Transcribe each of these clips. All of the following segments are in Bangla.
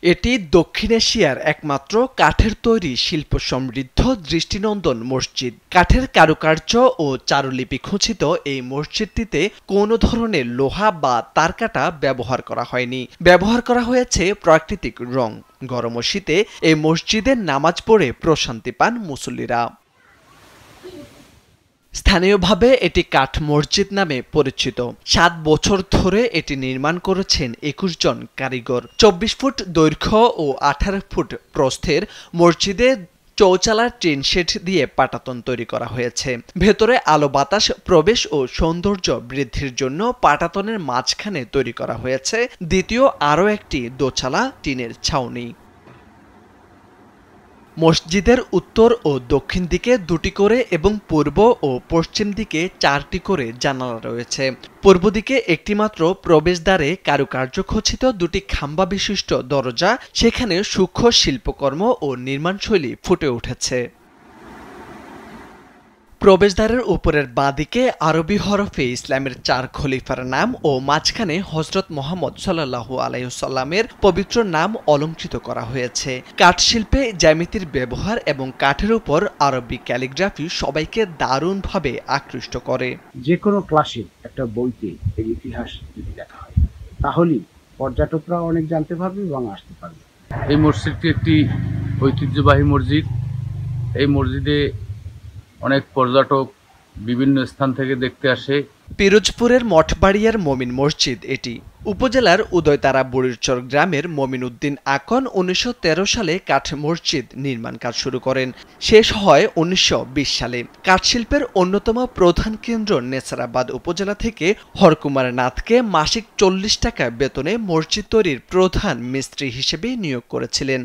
এটি দক্ষিণ এশিয়ার একমাত্র কাঠের তৈরি শিল্প সমৃদ্ধ দৃষ্টিনন্দন মসজিদ। কাঠের কারুকার্য ও চারুলিপি খচিত এই মসজিদটিতে কোনো ধরনের লোহা বা তারকাটা ব্যবহার করা হয়নি। ব্যবহার করা হয়েছে প্রাকৃতিক রং। গরম ও শীতে এই মসজিদে নামাজ পড়ে প্রশান্তি পান মুসল্লিরা। স্থানীয়ভাবে এটি কাঠ মসজিদ নামে পরিচিত। ৭ বছর ধরে এটি নির্মাণ করেছেন ২১ জন কারিগর। ২৪ ফুট দৈর্ঘ্য ও ১৮ ফুট প্রস্থের মসজিদে চৌচালার টিন শেড দিয়ে পাটাতন তৈরি করা হয়েছে। ভেতরে আলো বাতাস প্রবেশ ও সৌন্দর্য বৃদ্ধির জন্য পাটাতনের মাঝখানে তৈরি করা হয়েছে দ্বিতীয় আরও একটি দোচালা টিনের ছাউনি। মসজিদের উত্তর ও দক্ষিণ দিকে ২টি করে এবং পূর্ব ও পশ্চিম দিকে ৪টি করে জানালা রয়েছে। পূর্ব দিকে একটি মাত্র প্রবেশদ্বারে কারুকার্য খচিত ২টি খাম্বা বিশিষ্ট দরজা, সেখানে সূক্ষ্ম শিল্পকর্ম ও নির্মাণশৈলী ফুটে উঠেছে। প্রবেশদ্বারের উপরের বাঁদিকে আরবি হরফে ইসলামের ৪ খলিফার নাম ও মাঝখানে হযরত মুহাম্মদ সাল্লাল্লাহু আলাইহি ওয়াসাল্লামের পবিত্র নাম অলংকৃত করা হয়েছে। কাঠশিল্পে জ্যামিতির ব্যবহার এবং কাঠের উপর আরবি ক্যালিগ্রাফি সবাইকে দারুণভাবে আকৃষ্ট করে। যে কোনো ক্লাসে একটা বইতে এই ইতিহাস যদি দেখা হয় তাহলে পর্যটকরা অনেক জানতে পারবে এবং আসতে পারবে। এই মসজিদটি একটি ঐতিহ্যবাহী মসজিদ। এই মসজিদে অনেক পর্যটক বিভিন্ন স্থান থেকে দেখতে আসে। পিরোজপুরের মঠবাড়িয়ার মমিন মসজিদ এটি। উপজেলার উদয়তারা বুড়িরচর গ্রামের মমিন উদ্দিন আকন ১৯১৩ সালে কাঠ মসজিদ নির্মাণ কাজ শুরু করেন। শেষ হয় ১৯২০ সালে। কাঠশিল্পের অন্যতম প্রধান কেন্দ্র নেছারাবাদ উপজেলা থেকে হরকুমার নাথকে মাসিক ৪০ টাকা বেতনে মসজিদ তৈরির প্রধান মিস্ত্রি হিসেবে নিয়োগ করেছিলেন।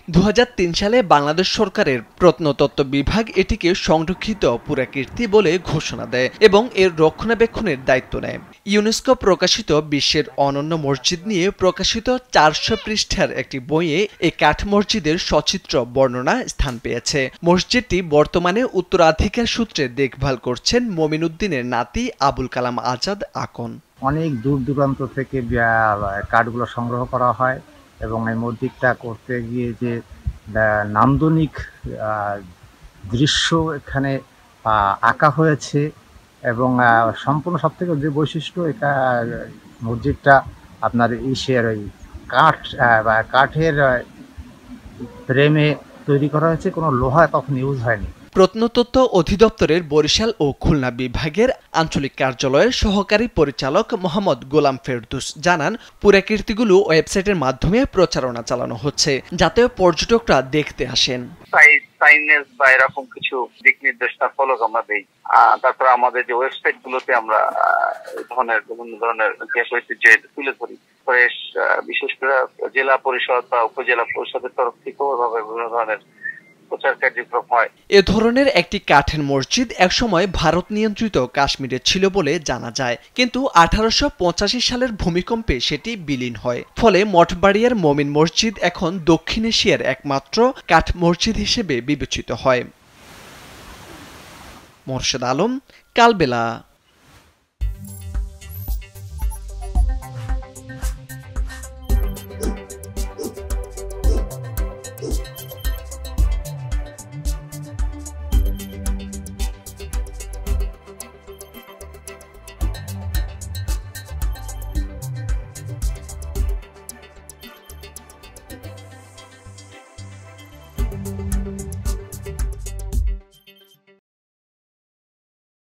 ২০০৩ সালে বাংলাদেশ সরকারের প্রত্নতত্ত্ব বিভাগ এটিকে সংরক্ষিত পুরাকীর্তি বলে ঘোষণা দেয় এবং এর রক্ষণাবেক্ষণের দায়িত্ব নেয়। ইউনেস্কো প্রকাশিত বিশ্বের অনন্য মসজিদ নিয়ে প্রকাশিত ৪০০ পৃষ্ঠার একটি বইয়ে এই কাঠ মসজিদের সচিত্র বর্ণনা স্থান পেয়েছে। মসজিদটি বর্তমানে উত্তরাধিকার সূত্রে দেখভাল করছেন মমিন উদ্দিনের নাতি আবুল কালাম আজাদ আকন। অনেক দূর দূরান্ত থেকে কাঠগুলো সংগ্রহ করা হয় এবং এই মসজিদটা করতে গিয়ে যে নান্দনিক দৃশ্য এখানে আঁকা হয়েছে এবং সম্পূর্ণ সবথেকে যে বৈশিষ্ট্য এটা মসজিদটা আপনার ইসের ওই কাঠের ফ্রেমে তৈরি করা হয়েছে, কোনো লোহা তখন ইউজ হয়নি। প্রত্নতত্ত্ব অধিদপ্তরের বরিশাল ও খুলনা বিভাগের আঞ্চলিক কার্যালয়ের সহকারী পরিচালক মোহাম্মদ গোলাম ফেরদৌস জানান, পুরাকীর্তিগুলো ওয়েবসাইটের মাধ্যমে প্রচারণা চালানো হচ্ছে যাতে পর্যটকরা দেখতে আসেন। সাইনেজ বা এরকম কিছু দিক নির্দেশনা ফলক আমরা দেই। তারপর আমাদের যে ওয়েবসাইট গুলোতে আমরা বিভিন্ন ধরনের ইতিহাস ঐতিহ্য তুলে ধরি। বিশেষ করে জেলা পরিষদ বা উপজেলা পরিষদের তরফ থেকে ওইভাবে বিভিন্ন ধরনের এ ধরনের একটি কাঠের মসজিদ একসময় ভারত নিয়ন্ত্রিত কাশ্মীরে ছিল বলে জানা যায়, কিন্তু ১৮৮৫ সালের ভূমিকম্পে সেটি বিলীন হয়। ফলে মঠবাড়িয়ার মমিন মসজিদ এখন দক্ষিণ এশিয়ার একমাত্র কাঠ মসজিদ হিসেবে বিবেচিত হয়। মোরশেদ আলম, কালবেলা।